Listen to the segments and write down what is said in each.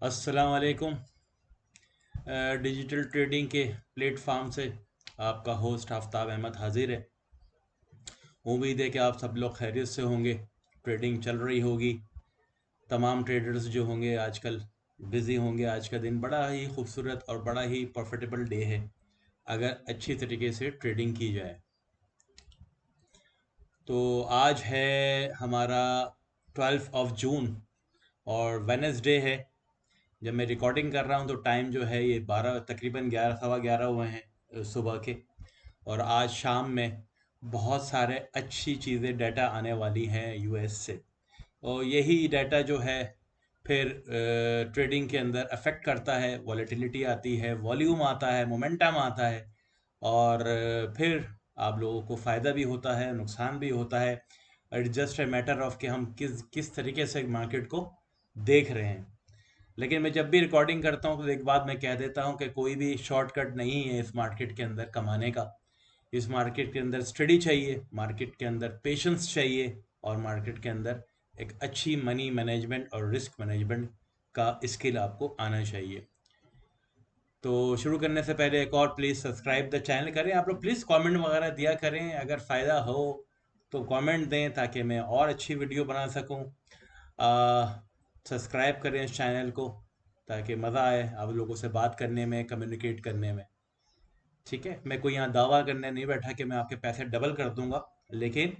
अस्सलाम वालेकुम। Digital trading के प्लेटफॉर्म से आपका होस्ट आफ्ताब अहमद हाजिर है। उम्मीद है कि आप सब लोग खैरियत से होंगे। ट्रेडिंग चल रही होगी। तमाम ट्रेडर्स जो होंगे आजकल बिज़ी होंगे। आज का दिन बड़ा ही खूबसूरत और बड़ा ही प्रॉफिटेबल डे है अगर अच्छी तरीके से ट्रेडिंग की जाए। तो आज है हमारा 12 जून और वेनसडे है। जब मैं रिकॉर्डिंग कर रहा हूँ तो टाइम जो है ये 12 तकरीबन 11 सवा 11 हुए हैं सुबह के। और आज शाम में बहुत सारे अच्छी चीज़ें डाटा आने वाली हैं यूएस से। और यही डाटा जो है फिर ट्रेडिंग के अंदर अफेक्ट करता है। वॉलेटिलिटी आती है, वॉल्यूम आता है, मोमेंटम आता है। और फिर आप लोगों को फ़ायदा भी होता है, नुकसान भी होता है। It's just a matter of कि हम किस किस तरीके से मार्केट को देख रहे हैं। लेकिन मैं जब भी रिकॉर्डिंग करता हूँ तो एक बात मैं कह देता हूँ कि कोई भी शॉर्टकट नहीं है इस मार्केट के अंदर कमाने का। इस मार्केट के अंदर स्टडी चाहिए, मार्केट के अंदर पेशेंस चाहिए, और मार्केट के अंदर एक अच्छी मनी मैनेजमेंट और रिस्क मैनेजमेंट का स्किल आपको आना चाहिए। तो शुरू करने से पहले एक और प्लीज़ सब्सक्राइब द चैनल करें। आप लोग प्लीज़ कमेंट वगैरह दिया करें, अगर फ़ायदा हो तो कमेंट दें ताकि मैं और अच्छी वीडियो बना सकूं। सब्सक्राइब करें इस चैनल को ताकि मज़ा आए आप लोगों से बात करने में, कम्युनिकेट करने में। ठीक है, मैं कोई यहाँ दावा करने नहीं बैठा कि मैं आपके पैसे डबल कर दूंगा। लेकिन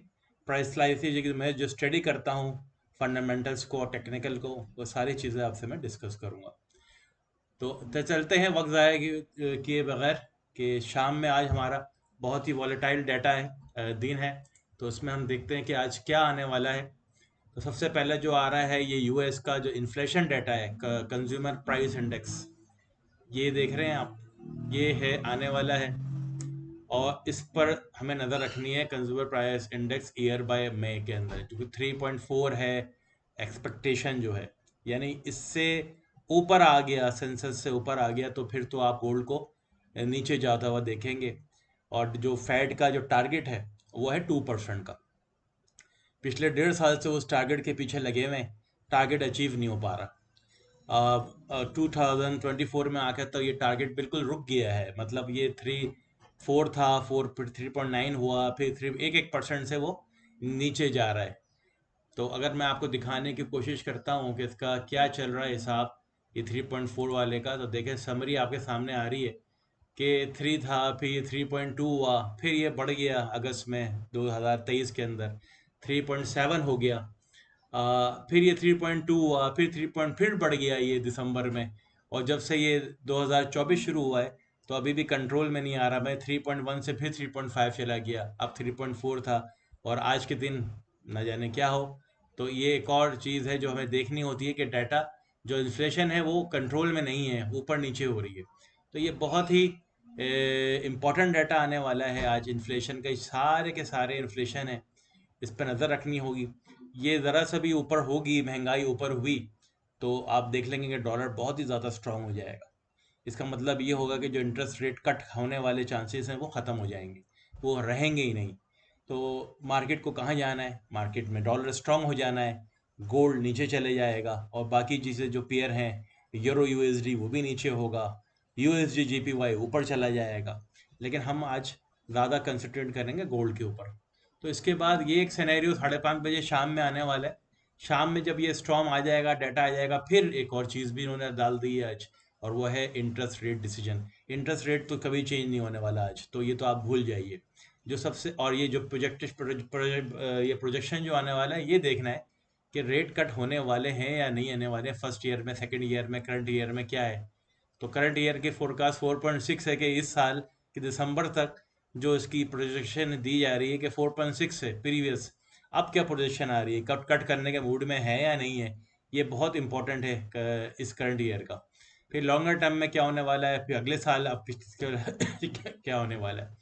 प्राइस लाइसिस मैं जो स्टडी करता हूँ, फंडामेंटल्स को और टेक्निकल को, वो सारी चीज़ें आपसे मैं डिस्कस करूँगा। तो चलते हैं वक्त ज़ाया किए बगैर कि शाम में आज हमारा बहुत ही वॉलेटाइल डाटा है, दिन है। तो उसमें हम देखते हैं कि आज क्या आने वाला है। तो सबसे पहले जो आ रहा है ये यूएस का जो इन्फ्लेशन डाटा है, कंज्यूमर प्राइस इंडेक्स। ये देख रहे हैं आप, ये है आने वाला है। और इस पर हमें नज़र रखनी है, consumer price index year by May के अंदर, क्योंकि 3.4 है एक्सपेक्टेशन जो है। यानी इससे ऊपर आ गया, सेंसस से ऊपर आ गया तो फिर तो आप गोल्ड को नीचे जाता हुआ देखेंगे। और जो फेड का जो टारगेट है वो है 2% का। पिछले 1.5 साल से उस टारगेट के पीछे लगे हुए हैं, टारगेट अचीव नहीं हो पा रहा। 2024 में आकर तो ये टारगेट बिल्कुल रुक गया है। मतलब ये 3.4 था, 3.9 हुआ, फिर 1% से वो नीचे जा रहा है। तो अगर मैं आपको दिखाने की कोशिश करता हूँ कि इसका क्या चल रहा है हिसाब, ये 3.4 वाले का, तो देखें समरी आपके सामने आ रही है कि 3 था, फिर ये 3.2 हुआ, फिर ये बढ़ गया अगस्त में 2023 के अंदर 3.7 हो गया। फिर ये 3.2 हुआ, फिर 3 फिर बढ़ गया ये दिसंबर में। और जब से ये 2024 शुरू हुआ है तो अभी भी कंट्रोल में नहीं आ रहा। मैं 3.1 से फिर 3.5 चला गया, अब 3.4 था, और आज के दिन न जाने क्या हो। तो ये एक और चीज़ है जो हमें देखनी होती है कि डाटा जो इन्फ्लेशन है वो कंट्रोल में नहीं है, ऊपर नीचे हो रही है। तो ये बहुत ही इम्पोर्टेंट डाटा आने वाला है आज। इन्फ्लेशन का सारे के सारे इन्फ्लेशन है, इस पर नज़र रखनी होगी। ये ज़रा सा भी ऊपर होगी, महंगाई ऊपर हुई, तो आप देख लेंगे कि डॉलर बहुत ही ज़्यादा स्ट्रांग हो जाएगा। इसका मतलब ये होगा कि जो इंटरेस्ट रेट कट होने वाले चांसेस हैं वो ख़त्म हो जाएंगे, वो रहेंगे ही नहीं। तो मार्केट को कहाँ जाना है? मार्केट में डॉलर स्ट्रांग हो जाना है, गोल्ड नीचे चले जाएगा, और बाकी चीज़ें जो पेयर हैं, यूरो यूएसडी वो भी नीचे होगा, यूएसडी जीपीवाई ऊपर चला जाएगा। लेकिन हम आज ज़्यादा कंसंट्रेट करेंगे गोल्ड के ऊपर। तो इसके बाद ये एक सिनेरियो 5:30 बजे शाम में आने वाला है। शाम में जब ये स्टॉर्म आ जाएगा, डाटा आ जाएगा, फिर एक और चीज़ भी इन्होंने डाल दी है आज, और वो है interest rate decision. Interest rate तो कभी चेंज नहीं होने वाला आज, तो ये तो आप भूल जाइए। जो सबसे, और ये जो ये प्रोजेक्शन जो आने वाला है, ये देखना है कि रेट कट होने वाले हैं या नहीं आने वाले। फर्स्ट ईयर में, सेकेंड ईयर में, करंट ईयर में क्या है? तो करंट ईयर की फोरकास्ट 4.6 है कि इस साल के दिसंबर तक जो इसकी प्रोजेक्शन दी जा रही है कि 4.6 है प्रीवियस। अब क्या प्रोजेक्शन आ रही है, कट कट करने के मूड में है या नहीं है? ये बहुत इंपॉर्टेंट है इस करंट ईयर का। फिर लॉन्गर टर्म में क्या होने वाला है, फिर अगले साल अब क्या होने वाला है।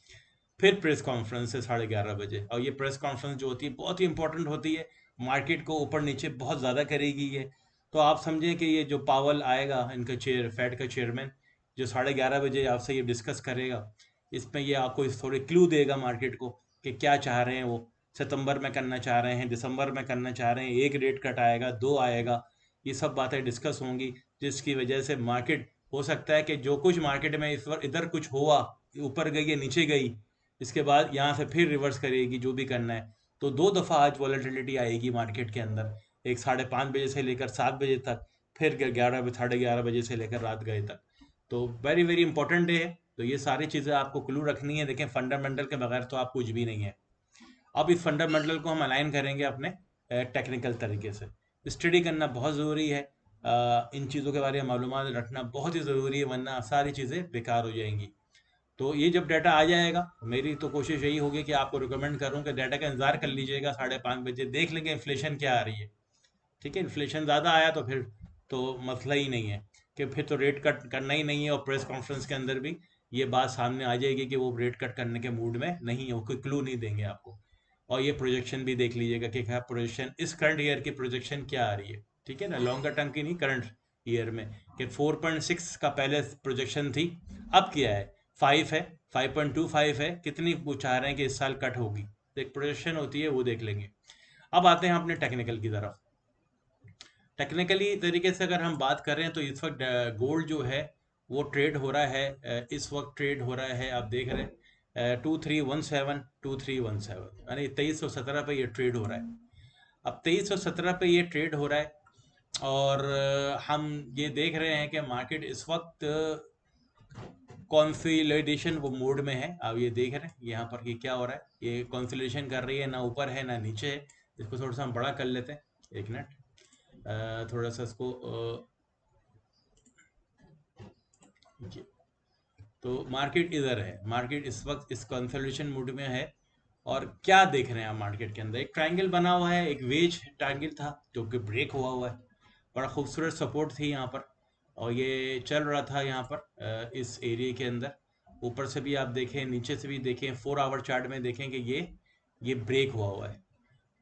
फिर प्रेस कॉन्फ्रेंस है 11:30 बजे, और ये प्रेस कॉन्फ्रेंस जो होती है बहुत ही इंपॉर्टेंट होती है, मार्केट को ऊपर नीचे बहुत ज़्यादा करेगी ये। तो आप समझें कि ये जो पावल आएगा, इनका चेयर, फेड का चेयरमैन, जो 11:30 बजे आपसे ये डिस्कस करेगा, इसमें ये आपको इस थोड़े क्लू देगा मार्केट को कि क्या चाह रहे हैं वो। सितंबर में करना चाह रहे हैं, दिसंबर में करना चाह रहे हैं, एक रेट कट आएगा, दो आएगा, ये सब बातें डिस्कस होंगी, जिसकी वजह से मार्केट हो सकता है कि जो कुछ मार्केट में इस वक्त इधर कुछ हुआ, ऊपर गई या नीचे गई, इसके बाद यहाँ से फिर रिवर्स करेगी जो भी करना है। तो 2 दफ़ा आज वॉलेटिलिटी आएगी मार्केट के अंदर, एक 5:30 बजे से लेकर 7 बजे तक, फिर 11 साढ़े 11 बजे से लेकर रात गए तक। तो वेरी वेरी इंपॉर्टेंट डे है। तो ये सारी चीज़ें आपको क्लू रखनी है। देखें, फंडामेंटल के बगैर तो आप कुछ भी नहीं है। अब इस फंडामेंटल को हम अलाइन करेंगे अपने टेक्निकल तरीके से। स्टडी करना बहुत ज़रूरी है, इन चीज़ों के बारे में मालूमात रखना बहुत ही ज़रूरी है, वरना सारी चीज़ें बेकार हो जाएंगी। तो ये जब डाटा आ जाएगा, मेरी तो कोशिश यही होगी कि आपको रिकमेंड करूँ कि डाटा का इंतज़ार कर लीजिएगा, 5:30 बजे देख लेंगे इन्फ्लेशन क्या आ रही है। ठीक है, इन्फ्लेशन ज़्यादा आया तो फिर तो मसला ही नहीं है, कि फिर तो रेट कट करना ही नहीं है। और प्रेस कॉन्फ्रेंस के अंदर भी ये बात सामने आ जाएगी कि वो रेट कट करने के मूड में नहीं है, वो कोई क्लू नहीं देंगे आपको। और ये प्रोजेक्शन भी देख लीजिएगा कि क्या प्रोजेक्शन, इस करंट ईयर की प्रोजेक्शन क्या आ रही है। ठीक है ना, लॉन्गर टर्म की नहीं, करंट ईयर में, कि 4.6 का पहले प्रोजेक्शन थी, अब क्या है, 5 है, 5.25 है, कितनी वो चाह रहे हैं कि इस साल कट होगी। तो एक प्रोजेक्शन होती है, वो देख लेंगे। अब आते हैं अपने टेक्निकल की तरफ। टेक्निकली तरीके से अगर हम बात करें तो इस वक्त गोल्ड जो है वो ट्रेड हो रहा है, इस वक्त ट्रेड हो रहा है, आप देख रहे हैं 2317 यानी 2317 पे ये ट्रेड हो रहा है। अब 2317 पे ये ट्रेड हो रहा है, और हम ये देख रहे हैं कि मार्केट इस वक्त कॉन्सोलिडेशन वो मोड में है। अब ये देख रहे हैं यहाँ पर ये क्या हो रहा है, ये कॉन्सोलिडेशन कर रही है, ना ऊपर है ना नीचे है। इसको थोड़ा सा हम बड़ा कर लेते हैं, एक मिनट, थोड़ा सा इसको जी। तो मार्केट इधर है, मार्केट इस वक्त इस कंसोलिडेशन मूड में है। और क्या देख रहे हैं आप मार्केट के अंदर, एक ट्रायंगल बना हुआ है, एक वेज ट्रायंगल था जो कि ब्रेक हुआ है, बड़ा खूबसूरत सपोर्ट थी यहाँ पर, और ये चल रहा था यहाँ पर इस एरिया के अंदर। ऊपर से भी आप देखें, नीचे से भी देखें, 4 आवर चार्ट में देखें कि ये ब्रेक हुआ है।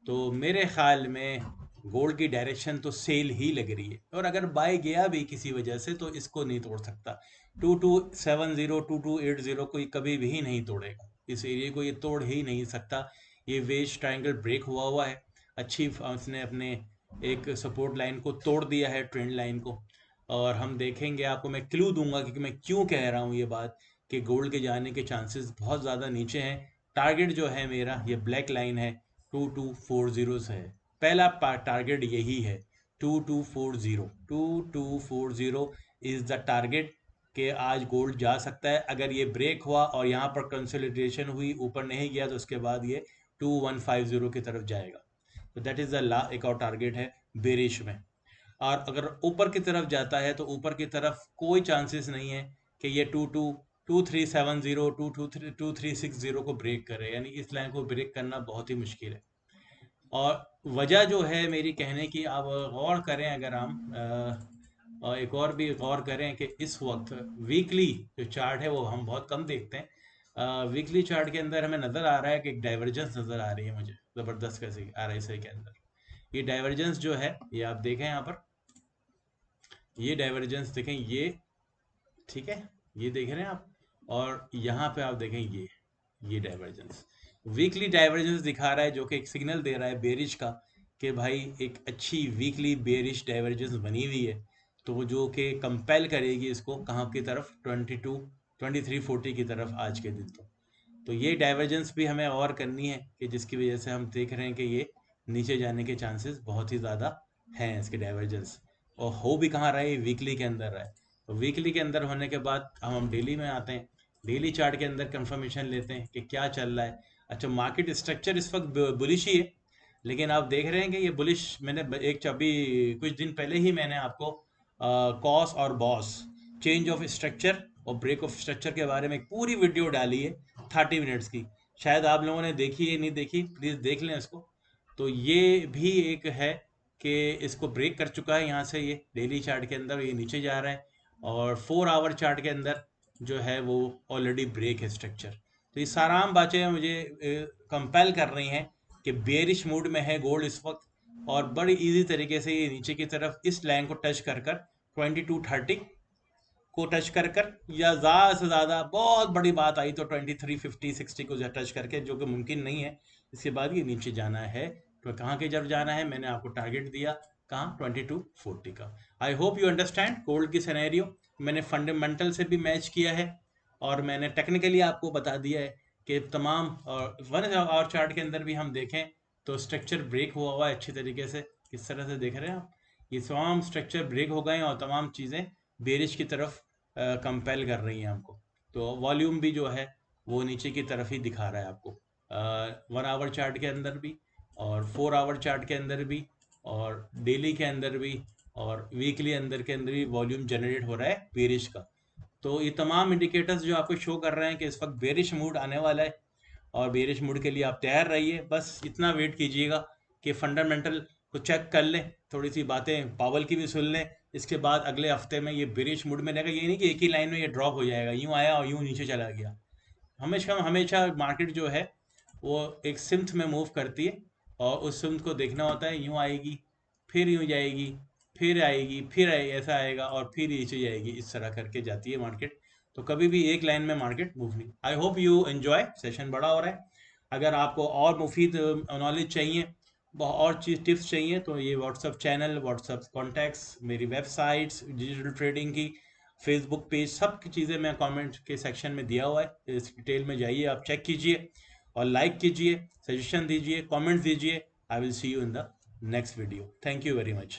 तो मेरे ख्याल में गोल्ड की डायरेक्शन तो सेल ही लग रही है, और अगर बाय गया भी किसी वजह से तो इसको नहीं तोड़ सकता। 2270 2280 कोई कभी भी नहीं तोड़ेगा, इस एरिया को ये तोड़ ही नहीं सकता। ये वेज ट्रायंगल ब्रेक हुआ है, अच्छी उसने अपने एक सपोर्ट लाइन को तोड़ दिया है, ट्रेंड लाइन को। और हम देखेंगे, आपको मैं क्लू दूंगा कि मैं क्यों कह रहा हूँ ये बात, कि गोल्ड के जाने के चांसेस बहुत ज़्यादा नीचे हैं। टारगेट जो है मेरा, ये ब्लैक लाइन है, 2240 से है। पहला टारगेट यही है, 2240 इज द टारगेट, कि आज गोल्ड जा सकता है। अगर ये ब्रेक हुआ और यहाँ पर कंसोलिडेशन हुई, ऊपर नहीं गया, तो उसके बाद ये 2150 की तरफ जाएगा। तो दैट इज द एक और टारगेट है बेरिश में। और अगर ऊपर की तरफ जाता है तो ऊपर की तरफ कोई चांसेस नहीं है कि ये 2370 2360 को ब्रेक करे, यानी इस लाइन को ब्रेक करना बहुत ही मुश्किल है। और वजह जो है मेरी कहने की, आप गौर करें, अगर हम और एक और भी गौर करें कि इस वक्त वीकली जो चार्ट है वो हम बहुत कम देखते हैं। वीकली चार्ट के अंदर हमें नज़र आ रहा है कि एक डाइवर्जेंस नज़र आ रही है मुझे, ज़बरदस्त कैसे RSI के अंदर। ये डाइवर्जेंस जो है, ये आप देखें यहाँ पर, ये डाइवर्जेंस देखें, ये ठीक है, ये देख रहे हैं आप। और यहाँ पे आप देखें, ये डाइवर्जेंस, वीकली डाइवर्जेंस दिखा रहा है, जो कि एक सिग्नल दे रहा है बेरिश का, कि भाई एक अच्छी वीकली बेरिश डाइवर्जेंस बनी हुई है। तो वो जो कि कंपेल करेगी इसको कहाँ की तरफ, 2340 की तरफ आज के दिन। तो ये डाइवर्जेंस भी हमें और करनी है, कि जिसकी वजह से हम देख रहे हैं कि ये नीचे जाने के चांसेस बहुत ही ज़्यादा हैं इसके डाइवर्जेंस। और हो भी कहाँ रहा है, वीकली के अंदर रहा है। तो वीकली के अंदर होने के बाद हम डेली में आते हैं, डेली चार्ट के अंदर कंफर्मेशन लेते हैं कि क्या चल रहा है। अच्छा, मार्केट स्ट्रक्चर इस वक्त बुलिश ही है, लेकिन आप देख रहे हैं कि ये बुलिश, मैंने एक अभी कुछ दिन पहले ही मैंने आपको कॉस और बॉस, चेंज ऑफ स्ट्रक्चर और ब्रेक ऑफ स्ट्रक्चर के बारे में एक पूरी वीडियो डाली है, 30 मिनट्स की। शायद आप लोगों ने देखी है, नहीं देखी, प्लीज़ देख लें इसको। तो ये भी एक है कि इसको ब्रेक कर चुका है यहाँ से, ये डेली चार्ट के अंदर ये नीचे जा रहा है, और 4 आवर चार्ट के अंदर जो है वो ऑलरेडी ब्रेक है स्ट्रक्चर। तो ये साराम बातें मुझे कंपेल कर रही हैं कि बेरिश मूड में है गोल्ड इस वक्त, और बड़ी इजी तरीके से ये नीचे की तरफ इस लाइन को टच कर कर 2230 को टच कर कर, या ज़्यादा से ज़्यादा बहुत बड़ी बात आई तो 2350 60 को टच करके, जो कि मुमकिन नहीं है। इसके बाद ये नीचे जाना है। तो कहाँ की तरफ जाना है, मैंने आपको टारगेट दिया कहाँ 2240 का। I hope you understand gold की सिनेरियो। मैंने फंडामेंटल से भी मैच किया है और मैंने टेक्निकली आपको बता दिया है कि तमाम, और 1 आवर चार्ट के अंदर भी हम देखें तो स्ट्रक्चर ब्रेक हुआ है अच्छी तरीके से। किस तरह से देख रहे हैं आप, ये तमाम स्ट्रक्चर ब्रेक हो गए हैं और तमाम चीज़ें बेरिश की तरफ कंपेल कर रही हैं हमको। तो वॉल्यूम भी जो है वो नीचे की तरफ ही दिखा रहा है आपको, 1 आवर चार्ट के अंदर भी और 4 आवर चार्ट के अंदर भी और डेली के अंदर भी और वीकली अंदर के अंदर भी वॉल्यूम जनरेट हो रहा है बेरिश का। तो ये तमाम इंडिकेटर्स जो आपको शो कर रहे हैं कि इस वक्त बेरिश मूड आने वाला है और बेरिश मूड के लिए आप तैयार रहिए। बस इतना वेट कीजिएगा कि फंडामेंटल को चेक कर लें, थोड़ी सी बातें पावल की भी सुन लें, इसके बाद अगले हफ्ते में ये बेरिश मूड में रहेगा। ये नहीं कि एक ही लाइन में ये ड्रॉप हो जाएगा, यूँ आया और यूँ नीचे चला गया। हमेशा हमेशा मार्केट जो है वो एक सिम्थ में मूव करती है और उस सिम्थ को देखना होता है, यूँ आएगी फिर यूँ जाएगी फिर आएगी फिर ऐसा आएगा और फिर नीचे जाएगी, इस तरह करके जाती है मार्केट। तो कभी भी एक लाइन में मार्केट मूव नहीं। I hope you enjoy, session बड़ा हो रहा है। अगर आपको और मुफीद नॉलेज चाहिए, और चीज़ टिप्स चाहिए तो ये व्हाट्सअप चैनल, व्हाट्सअप कॉन्टैक्ट्स, मेरी वेबसाइट्स डिजिटल ट्रेडिंग की, फेसबुक पेज, सब की चीज़ें मैं कमेंट के सेक्शन में दिया हुआ है। इस डिटेल में जाइए, आप चेक कीजिए और लाइक कीजिए, सजेशन दीजिए, कमेंट दीजिए। I will see you in the next video. Thank you very much.